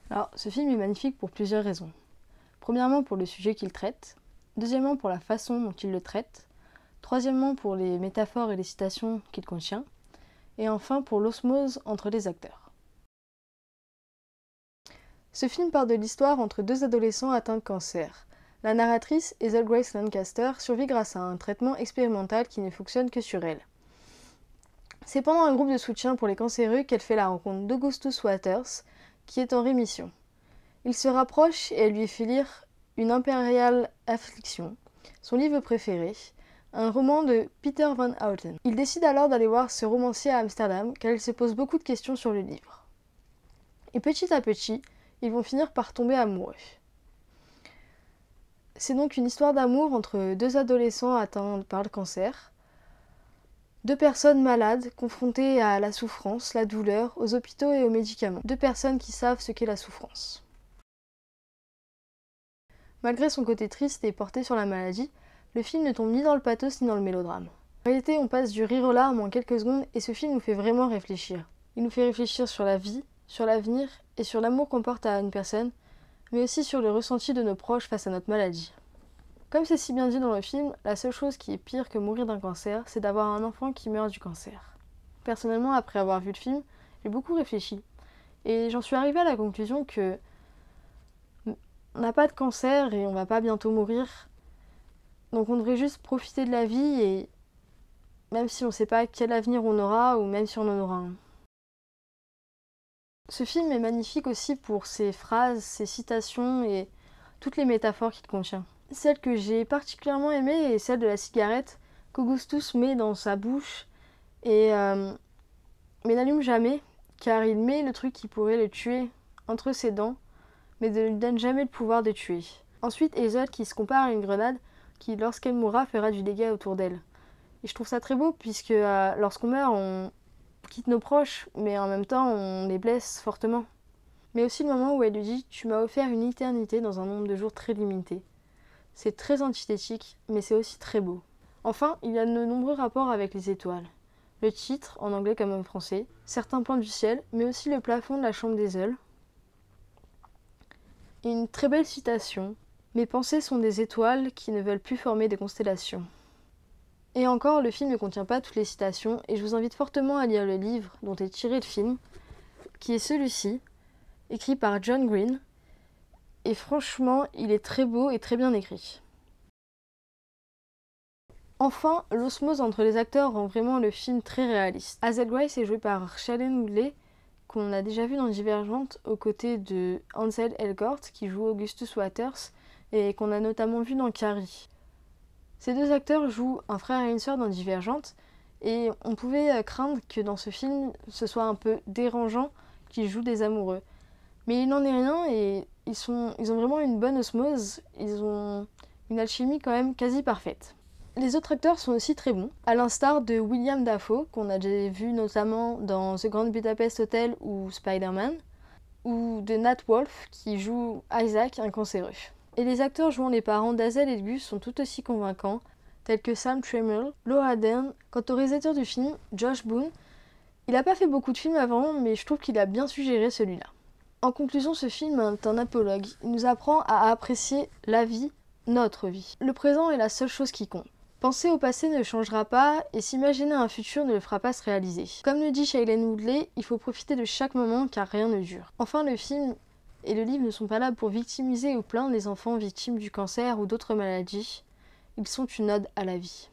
Alors, ce film est magnifique pour plusieurs raisons. Premièrement, pour le sujet qu'il traite. Deuxièmement, pour la façon dont il le traite. Troisièmement, pour les métaphores et les citations qu'il contient. Et enfin, pour l'osmose entre les acteurs. Ce film part de l'histoire entre deux adolescents atteints de cancer. La narratrice, Hazel Grace Lancaster, survit grâce à un traitement expérimental qui ne fonctionne que sur elle. C'est pendant un groupe de soutien pour les cancéreux qu'elle fait la rencontre d'Augustus Waters, qui est en rémission. Il se rapproche et elle lui fait lire Une impériale affliction, son livre préféré, un roman de Peter Van Houten. Il décide alors d'aller voir ce romancier à Amsterdam car il se pose beaucoup de questions sur le livre. Et petit à petit, ils vont finir par tomber amoureux. C'est donc une histoire d'amour entre deux adolescents atteints par le cancer, deux personnes malades confrontées à la souffrance, la douleur, aux hôpitaux et aux médicaments, deux personnes qui savent ce qu'est la souffrance. Malgré son côté triste et porté sur la maladie, le film ne tombe ni dans le pathos ni dans le mélodrame. En réalité, on passe du rire aux larmes en quelques secondes et ce film nous fait vraiment réfléchir. Il nous fait réfléchir sur la vie, sur l'avenir et sur l'amour qu'on porte à une personne, mais aussi sur le ressenti de nos proches face à notre maladie. Comme c'est si bien dit dans le film, la seule chose qui est pire que mourir d'un cancer, c'est d'avoir un enfant qui meurt du cancer. Personnellement, après avoir vu le film, j'ai beaucoup réfléchi et j'en suis arrivée à la conclusion que on n'a pas de cancer et on va pas bientôt mourir. Donc on devrait juste profiter de la vie et même si on ne sait pas quel avenir on aura ou même si on en aura un. Ce film est magnifique aussi pour ses phrases, ses citations et toutes les métaphores qu'il contient. Celle que j'ai particulièrement aimée est celle de la cigarette qu'Augustus met dans sa bouche et mais n'allume jamais car il met le truc qui pourrait le tuer entre ses dents mais ne lui donne jamais le pouvoir de tuer. Ensuite, Hazel qui se compare à une grenade qui, lorsqu'elle mourra, fera du dégât autour d'elle. Et je trouve ça très beau puisque lorsqu'on meurt, on quitte nos proches, mais en même temps, on les blesse fortement. Mais aussi le moment où elle lui dit « Tu m'as offert une éternité dans un nombre de jours très limité ». C'est très antithétique, mais c'est aussi très beau. Enfin, il y a de nombreux rapports avec les étoiles. Le titre, en anglais comme en français, certains plans du ciel, mais aussi le plafond de la chambre d'Hazel. Et une très belle citation. Mes pensées sont des étoiles qui ne veulent plus former des constellations. Et encore, le film ne contient pas toutes les citations, et je vous invite fortement à lire le livre dont est tiré le film, qui est celui-ci, écrit par John Green, et franchement, il est très beau et très bien écrit. Enfin, l'osmose entre les acteurs rend vraiment le film très réaliste. Hazel Grace est jouée par Shailene Woodley, qu'on a déjà vu dans Divergente, aux côtés de Ansel Elgort, qui joue Augustus Waters, et qu'on a notamment vu dans Carrie. Ces deux acteurs jouent un frère et une sœur dans Divergente, et on pouvait craindre que dans ce film, ce soit un peu dérangeant qu'ils jouent des amoureux. Mais il n'en est rien, et ils ont vraiment une bonne osmose, ils ont une alchimie quand même quasi parfaite. Les autres acteurs sont aussi très bons, à l'instar de William Dafoe, qu'on a déjà vu notamment dans The Grand Budapest Hotel ou Spider-Man, ou de Nat Wolff, qui joue Isaac, un cancéreux. Et les acteurs jouant les parents d'Hazel et de Gus sont tout aussi convaincants, tels que Sam Tramiel, Laura Dern. Quant au réalisateur du film, Josh Boone, il n'a pas fait beaucoup de films avant, mais je trouve qu'il a bien su gérer celui-là. En conclusion, ce film est un apologue. Il nous apprend à apprécier la vie, notre vie. Le présent est la seule chose qui compte. Penser au passé ne changera pas et s'imaginer un futur ne le fera pas se réaliser. Comme le dit Shailene Woodley, il faut profiter de chaque moment car rien ne dure. Enfin, le film et le livre ne sont pas là pour victimiser ou plaindre les enfants victimes du cancer ou d'autres maladies. Ils sont une ode à la vie.